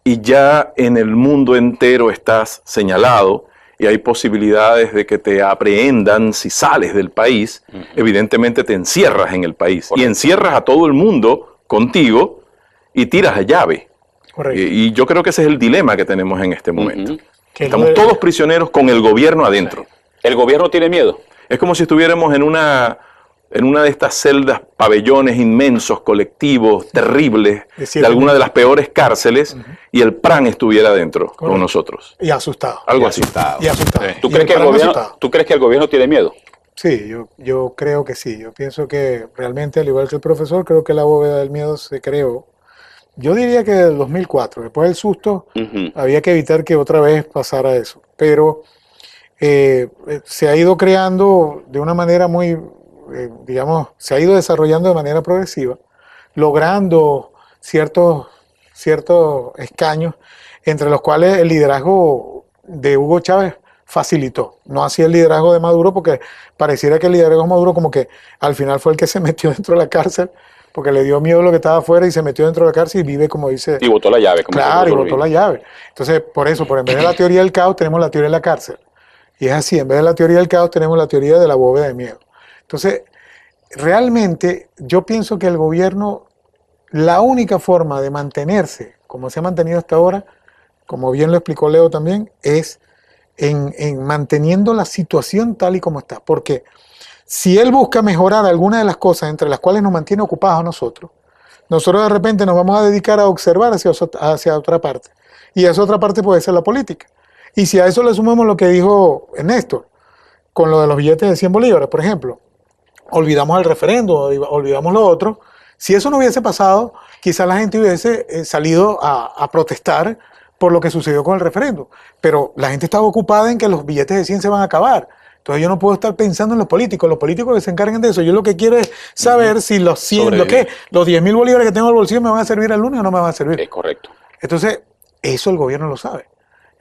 y ya en el mundo entero estás señalado y hay posibilidades de que te aprehendan si sales del país, evidentemente te encierras en el país. Correcto. Y encierras a todo el mundo contigo y tiras la llave. Correcto. Y yo creo que ese es el dilema que tenemos en este momento. Ujú. Que Estamos no- todos prisioneros con el gobierno adentro. ¿El gobierno tiene miedo? Es como si estuviéramos en una de estas celdas, pabellones inmensos, colectivos, terribles, De 7.000. de alguna de las peores cárceles, y el PRAN estuviera adentro con Correcto. nosotros. Y asustado. Algo así. Asustado. Y asustado. Sí. ¿Tú Y crees que el PRAN gobierno, asustado. ¿tú crees que el gobierno tiene miedo? Sí, yo creo que sí. Yo pienso que realmente, al igual que el profesor, creo que la bóveda del miedo se creó. Yo diría que del 2004, después del susto, Ujú. había que evitar que otra vez pasara eso. Pero se ha ido creando de una manera muy digamos, se ha ido desarrollando de manera progresiva, logrando ciertos escaños, entre los cuales el liderazgo de Hugo Chávez facilitó. No así el liderazgo de Maduro, porque pareciera que el liderazgo de Maduro como que al final fue el que se metió dentro de la cárcel, porque le dio miedo lo que estaba afuera y se metió dentro de la cárcel y vive, como dice... Y botó la llave. Como claro, y botó la llave. Entonces, por eso, en vez de la teoría del caos, tenemos la teoría de la cárcel. Y es así, en vez de la teoría del caos, tenemos la teoría de la bóveda de miedo. Entonces, realmente, yo pienso que el gobierno, la única forma de mantenerse, como se ha mantenido hasta ahora, como bien lo explicó Leo también, es en manteniendo la situación tal y como está. Porque si él busca mejorar alguna de las cosas entre las cuales nos mantiene ocupados a nosotros de repente nos vamos a dedicar a observar hacia otra parte. Y esa otra parte puede ser la política. Y si a eso le sumamos lo que dijo Néstor, con lo de los billetes de 100 bolívares, por ejemplo, olvidamos el referendo, olvidamos lo otro. Si eso no hubiese pasado, quizás la gente hubiese salido a protestar por lo que sucedió con el referendo. Pero la gente estaba ocupada en que los billetes de 100 se van a acabar. Entonces yo no puedo estar pensando en los políticos que se encarguen de eso. Yo lo que quiero es saber si los 100, los 10.000 bolívares que tengo en el bolsillo me van a servir el lunes o no me van a servir. Es correcto. Entonces, eso el gobierno lo sabe.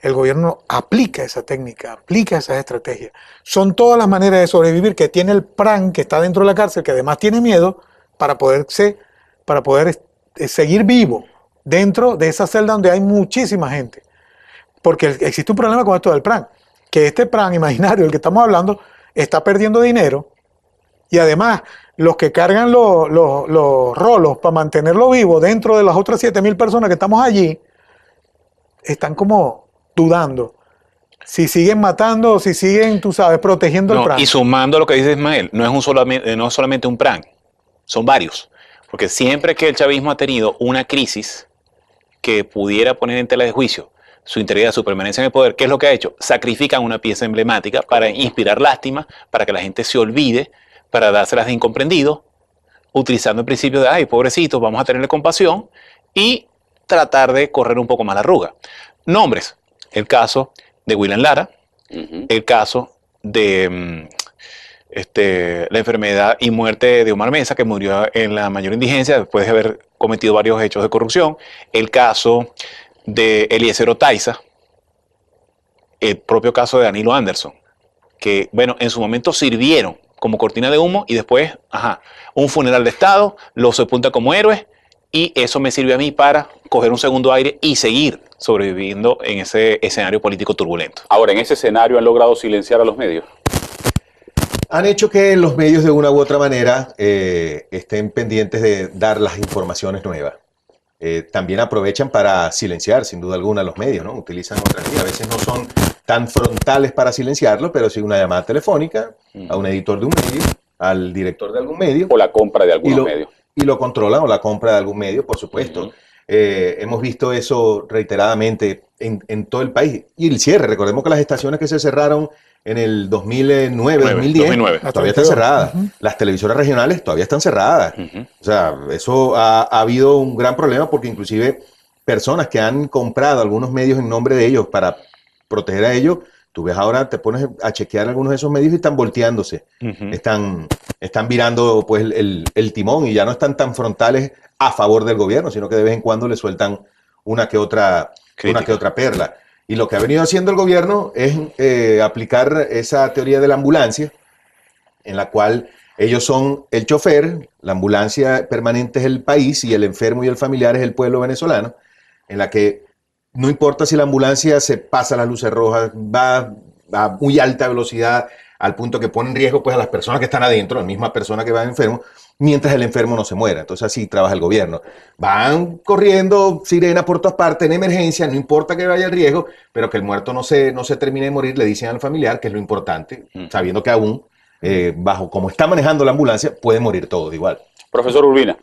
El gobierno aplica esa técnica, aplica esas estrategias. Son todas las maneras de sobrevivir que tiene el PRAN, que está dentro de la cárcel, que además tiene miedo, para poder seguir vivo dentro de esa celda donde hay muchísima gente. Porque existe un problema con esto del PRAN, que este PRAN imaginario del que estamos hablando está perdiendo dinero y además los que cargan los rolos para mantenerlo vivo dentro de las otras 7.000 personas que estamos allí están como dudando si siguen matando o si siguen, tú sabes, protegiendo el PRAN. Y sumando lo que dice Ismael, no es solamente un PRAN, son varios. Porque siempre que el chavismo ha tenido una crisis que pudiera poner en tela de juicio su integridad, su permanencia en el poder, ¿qué es lo que ha hecho? Sacrifican una pieza emblemática para inspirar lástima, para que la gente se olvide, para dárselas de incomprendido, utilizando el principio de, ay, pobrecitos, vamos a tenerle compasión, y tratar de correr un poco más la arruga. Nombres, el caso de William Lara, el caso de la enfermedad y muerte de Omar Mesa, que murió en la mayor indigencia después de haber cometido varios hechos de corrupción, el caso de Eliezer Otaiza, el propio caso de Danilo Anderson, que, bueno, en su momento sirvieron como cortina de humo y después, un funeral de Estado, los sepulta como héroes y eso me sirve a mí para coger un segundo aire y seguir sobreviviendo en ese escenario político turbulento. Ahora, en ese escenario han logrado silenciar a los medios. Han hecho que los medios de una u otra manera estén pendientes de dar las informaciones nuevas. También aprovechan para silenciar, sin duda alguna, los medios, ¿no? Utilizan otras vías. A veces no son tan frontales para silenciarlo, pero sí una llamada telefónica a un editor de un medio, al director de algún medio. O la compra de algunos medios. Y lo controlan, o la compra de algún medio, por supuesto. Hemos visto eso reiteradamente en todo el país. Y el cierre, recordemos que las estaciones que se cerraron en el 2009, 2010, todavía están cerradas. Las televisoras regionales todavía están cerradas. O sea, eso ha habido un gran problema porque inclusive personas que han comprado algunos medios en nombre de ellos para proteger a ellos, tú ves ahora, te pones a chequear algunos de esos medios y están volteándose. Están virando pues el timón y ya no están tan frontales a favor del gobierno, sino que de vez en cuando le sueltan una que otra perla. Y lo que ha venido haciendo el gobierno es aplicar esa teoría de la ambulancia, en la cual ellos son el chofer, la ambulancia permanente es el país y el enfermo y el familiar es el pueblo venezolano, en la que no importa si la ambulancia se pasa las luces rojas, va a muy alta velocidad, al punto que pone en riesgo pues, a las personas que están adentro, la misma persona que va enfermo, mientras el enfermo no se muera. Entonces así trabaja el gobierno. Van corriendo sirena por todas partes en emergencia, no importa que vaya el riesgo, pero que el muerto no se termine de morir, le dicen al familiar, que es lo importante, sabiendo que aún, bajo como está manejando la ambulancia, puede morir todos igual. Profesor Urbina,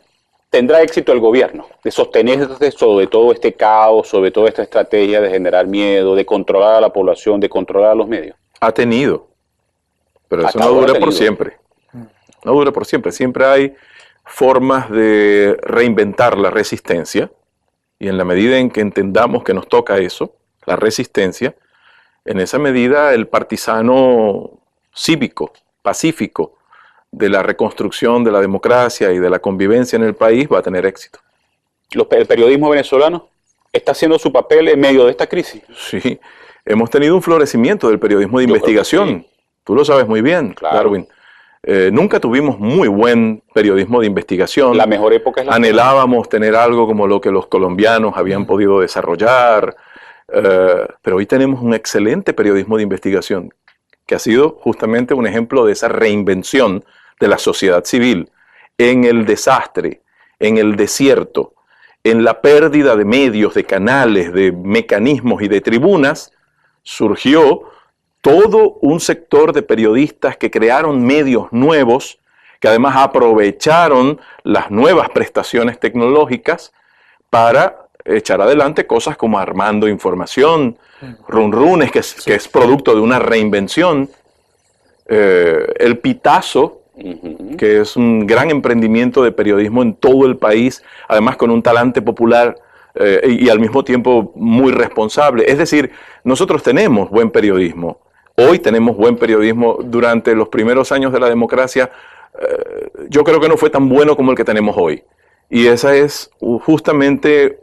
¿tendrá éxito el gobierno de sostenerse sobre todo este caos, sobre toda esta estrategia de generar miedo, de controlar a la población, de controlar a los medios? Ha tenido, pero eso no dura por siempre. No dura por siempre. Siempre hay formas de reinventar la resistencia y en la medida en que entendamos que nos toca eso, la resistencia, en esa medida el partisano cívico, pacífico de la reconstrucción de la democracia y de la convivencia en el país va a tener éxito. ¿El periodismo venezolano está haciendo su papel en medio de esta crisis? Sí, hemos tenido un florecimiento del periodismo de investigación. Sí. Tú lo sabes muy bien, claro. Darwin. Nunca tuvimos muy buen periodismo de investigación. La mejor época es la Anhelábamos tener algo como lo que los colombianos habían podido desarrollar, pero hoy tenemos un excelente periodismo de investigación que ha sido justamente un ejemplo de esa reinvención de la sociedad civil en el desastre, en el desierto, en la pérdida de medios, de canales, de mecanismos y de tribunas. Surgió todo un sector de periodistas que crearon medios nuevos, que además aprovecharon las nuevas prestaciones tecnológicas para echar adelante cosas como Armando Información, Runrunes, que es producto de una reinvención, El Pitazo, que es un gran emprendimiento de periodismo en todo el país, además con un talante popular y al mismo tiempo muy responsable. Es decir, nosotros tenemos buen periodismo. Hoy tenemos buen periodismo. Durante los primeros años de la democracia, yo creo que no fue tan bueno como el que tenemos hoy. Y esa es justamente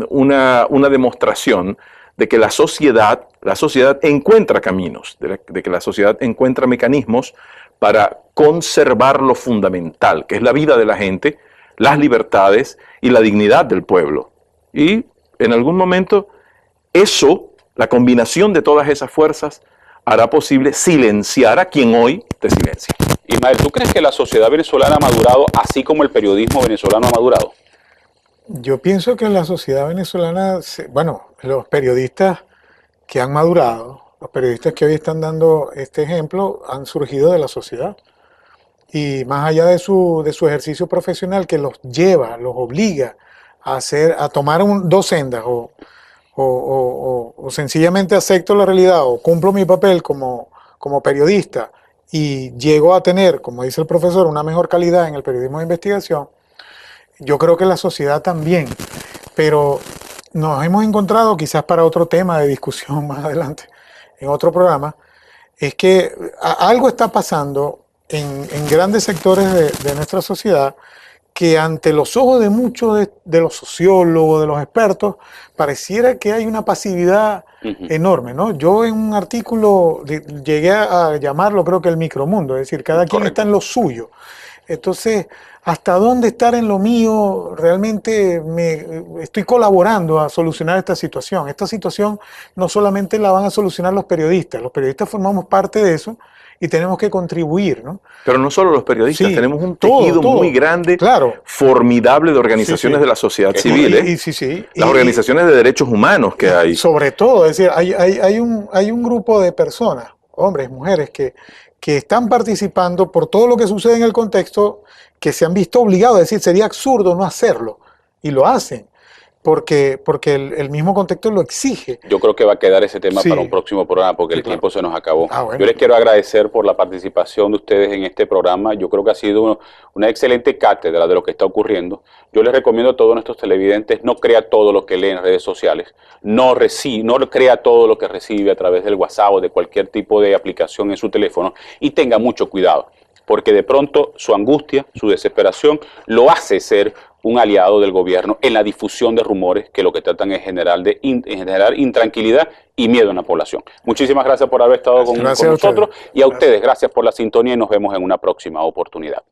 una demostración de que la sociedad encuentra caminos, de que la sociedad encuentra mecanismos para conservar lo fundamental, que es la vida de la gente, las libertades y la dignidad del pueblo. Y en algún momento eso, la combinación de todas esas fuerzas, hará posible silenciar a quien hoy te silencia. Ismael, ¿tú crees que la sociedad venezolana ha madurado así como el periodismo venezolano ha madurado? Yo pienso que la sociedad venezolana, bueno, los periodistas que han madurado, los periodistas que hoy están dando este ejemplo, han surgido de la sociedad. Y más allá de su ejercicio profesional que los lleva, los obliga a tomar dos sendas, o sencillamente acepto la realidad o cumplo mi papel como periodista y llego a tener, como dice el profesor, una mejor calidad en el periodismo de investigación. Yo creo que la sociedad también, pero nos hemos encontrado, quizás para otro tema de discusión más adelante, en otro programa, es que algo está pasando en grandes sectores de nuestra sociedad que ante los ojos de muchos de los sociólogos, de los expertos, pareciera que hay una pasividad enorme, ¿no? Yo en un artículo llegué a llamarlo, creo que el micromundo, es decir, cada quien está en lo suyo. Entonces, ¿hasta dónde estar en lo mío? Realmente estoy colaborando a solucionar esta situación. Esta situación no solamente la van a solucionar los periodistas formamos parte de eso y tenemos que contribuir, ¿no? Pero no solo los periodistas, sí, tenemos un tejido muy grande, claro, formidable de organizaciones de la sociedad civil. Las organizaciones de derechos humanos que hay. Sobre todo, es decir, hay un grupo de personas, hombres, mujeres, que están participando por todo lo que sucede en el contexto, que se han visto obligados a decir, sería absurdo no hacerlo, y lo hacen, porque el mismo contexto lo exige. Yo creo que va a quedar ese tema para un próximo programa, porque el tiempo se nos acabó. Bueno. Yo les quiero agradecer por la participación de ustedes en este programa. Yo creo que ha sido una excelente cátedra de lo que está ocurriendo. Yo les recomiendo a todos nuestros televidentes, no crea todo lo que lee en redes sociales, no crea todo lo que recibe a través del WhatsApp o de cualquier tipo de aplicación en su teléfono, y tenga mucho cuidado, porque de pronto su angustia, su desesperación, lo hace ser un aliado del gobierno en la difusión de rumores que lo que tratan es generar intranquilidad y miedo en la población. Muchísimas gracias por haber estado con nosotros, y a ustedes gracias por la sintonía, y nos vemos en una próxima oportunidad.